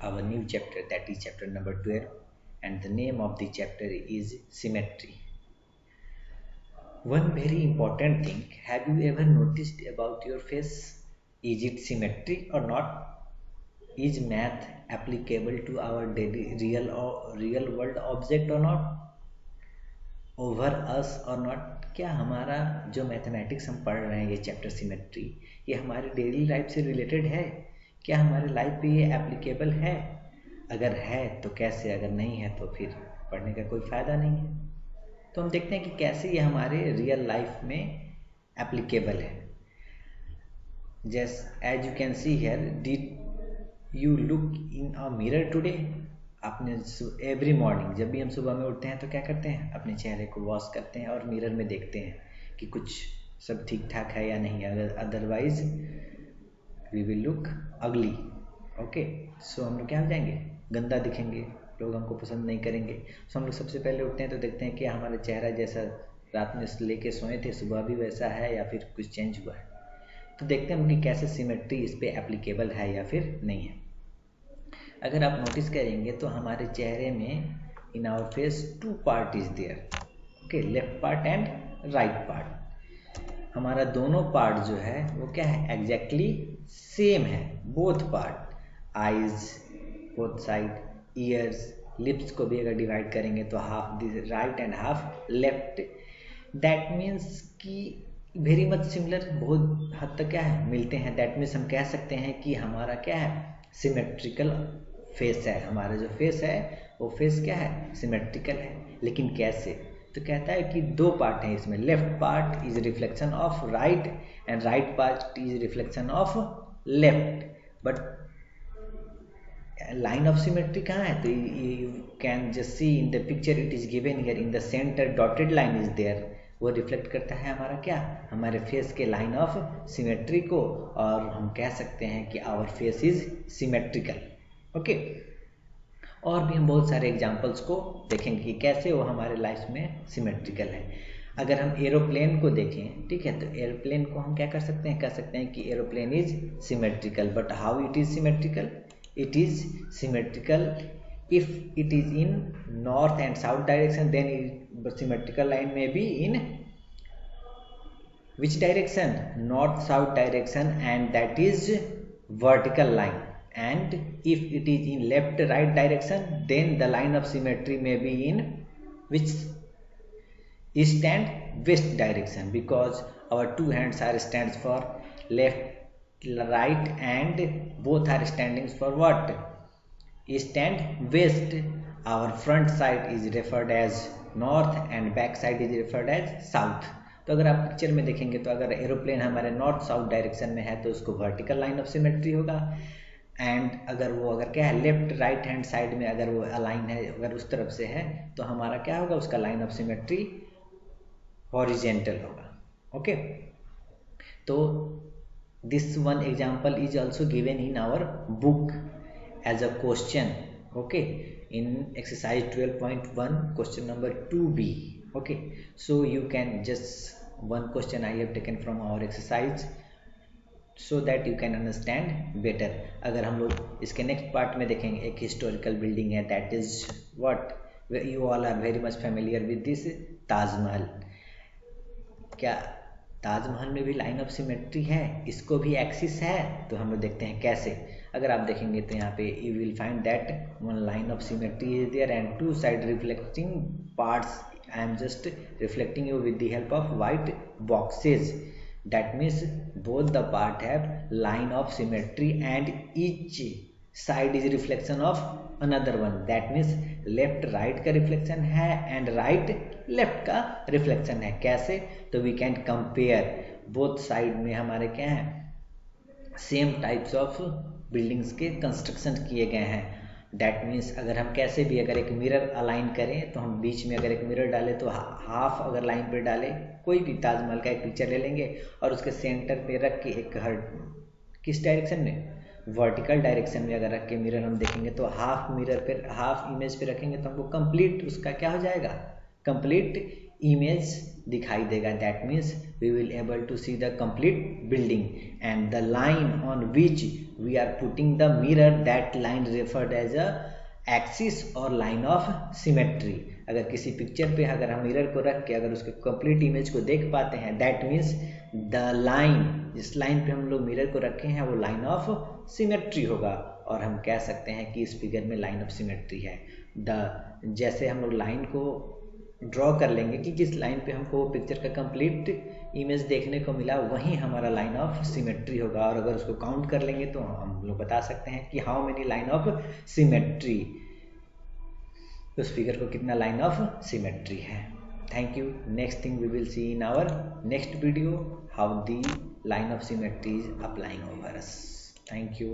our new chapter, that is chapter number 12, and the name of the chapter is symmetry. One very important thing, have you ever noticed about your face? Is it symmetric or not? Is math applicable to our daily real world object or not? Over us और not? क्या हमारा जो mathematics हम पढ़ रहे हैं ये chapter symmetry, ये हमारी डेली लाइफ से रिलेटेड है? क्या हमारे लाइफ पे ये एप्लीकेबल है? अगर है तो कैसे, अगर नहीं है तो फिर पढ़ने का कोई फ़ायदा नहीं है। तो हम देखते हैं कि कैसे ये हमारे रियल लाइफ में एप्लीकेबल है। Just as you can see here, did you look in a mirror today? आपने एवरी मॉर्निंग जब भी हम सुबह में उठते हैं तो क्या करते हैं, अपने चेहरे को वॉश करते हैं और मिरर में देखते हैं कि कुछ सब ठीक ठाक है या नहीं, अगर अदरवाइज वी विल लुक अगली। ओके, सो हम लोग क्या हो जाएंगे, गंदा दिखेंगे, लोग हमको पसंद नहीं करेंगे। सो हम लोग सबसे पहले उठते हैं तो देखते हैं कि हमारा चेहरा जैसा रात में लेके सोए थे सुबह भी वैसा है या फिर कुछ चेंज हुआ है। तो देखते हैं हम कि कैसे सिमेट्री इस पर एप्लीकेबल है या फिर नहीं है। अगर आप नोटिस करेंगे तो हमारे चेहरे में in our face two part is there. Okay, left part and right part. हमारा दोनों पार्ट जो है वो क्या है, एग्जैक्टली सेम है, both part, eyes both side, ears, lips को भी अगर डिवाइड करेंगे तो half right and half left. That means कि वेरी मच सिमिलर, बहुत हद तक क्या है, मिलते हैं। दैट मीन्स हम कह सकते हैं कि हमारा क्या है, सिमेट्रिकल फेस है। हमारा जो फेस है वो फेस क्या है, सिमेट्रिकल है। लेकिन कैसे, तो कहता है कि दो पार्ट हैं इसमें, left part is reflection of right and right part is reflection of left. But line of symmetry कहाँ है, तो you can just see in the picture, it is given here in the centre dotted line is there. वो reflect करता है हमारा क्या, हमारे face के लाइन ऑफ सिमेट्री को, और हम कह सकते हैं कि our face is symmetrical. Okay, और भी हम बहुत सारे एग्जांपल्स को देखेंगे कि कैसे वो हमारे लाइफ में सिमेट्रिकल है। अगर हम एरोप्लेन को देखें, ठीक है, तो एरोप्लेन को हम क्या कर सकते हैं, कह सकते हैं कि aeroplane is symmetrical. But how it is symmetrical, it is symmetrical if it is in north and south direction, then the symmetrical line may be in which direction, north south direction, and that is vertical line. And if it is in left right direction, then the line of symmetry may be in which, east and west direction, because our two hands are stands for left right and both are standing for what, east and west. Our front side is referred as north and back side is referred as south. तो अगर आप picture में देखेंगे तो अगर aeroplane हमारे north south direction में है तो उसको वर्टिकल लाइन ऑफ सिमेट्री होगा। एंड अगर वो अगर क्या है, लेफ्ट राइट हैंड साइड में अगर वो अलाइन है, अगर उस तरफ से है तो हमारा क्या होगा, उसका लाइन ऑफ सिमेट्री हॉरिजेंटल होगा। ओके, तो this one example is also given in our book as a question, okay, in exercise 12.1 question number 2b. okay, so you can just one question I have taken from our exercise so that you can understand better. अगर हम लोग इसके next part में देखेंगे, एक historical building है, that is what you all are very much familiar with this, Taj Mahal. क्या ताजमहल में भी लाइन ऑफ सिमेट्री है, इसको भी एक्सिस है? तो हम लोग देखते हैं कैसे। अगर आप देखेंगे तो यहाँ पे you will find that one line of symmetry is there and two side reflecting parts. I am just reflecting you with the help of white boxes. That means both the part have line of symmetry and each side is reflection of another one. That means left right का रिफ्लेक्शन है and right left का रिफ्लेक्शन है। कैसे, तो we can compare both side में हमारे क्या हैं, सेम टाइप्स ऑफ बिल्डिंग्स के कंस्ट्रक्शन किए गए हैं। दैट मीन्स अगर हम कैसे भी अगर एक मिरर अलाइन करें तो हम बीच में अगर एक मिरर डालें तो हाफ अगर लाइन पे डालें, कोई भी ताजमहल का एक पिक्चर ले लेंगे और उसके सेंटर पे रख के एक हर किस डायरेक्शन में, वर्टिकल डायरेक्शन में अगर रख के मिरर हम देखेंगे तो हाफ मिरर पे, हाफ इमेज पे रखेंगे तो हमको कंप्लीट उसका क्या हो जाएगा, कंप्लीट इमेज दिखाई देगा। That means we will able to see the complete building and the line on which we are putting the mirror, that line referred as a axis और लाइन ऑफ सिमेट्री। अगर किसी picture पे अगर हम mirror को रख के अगर उसके कंप्लीट इमेज को देख पाते हैं, दैट मीन्स द लाइन, जिस लाइन पे हम लोग मिरर को रखे हैं वो लाइन ऑफ सिमेट्री होगा। और हम कह सकते हैं कि इस फिगर में लाइन ऑफ सिमेट्री है। जैसे हम लोग लाइन को ड्रॉ कर लेंगे कि जिस लाइन पे हमको पिक्चर का कंप्लीट इमेज देखने को मिला वहीं हमारा लाइन ऑफ सिमेट्री होगा। और अगर उसको काउंट कर लेंगे तो हम लोग बता सकते हैं कि how many line of symmetry, उस फिगर को कितना लाइन ऑफ सिमेट्री है। Thank you. Next thing we will see in our next video, how the line of symmetry is applying over us. Thank you.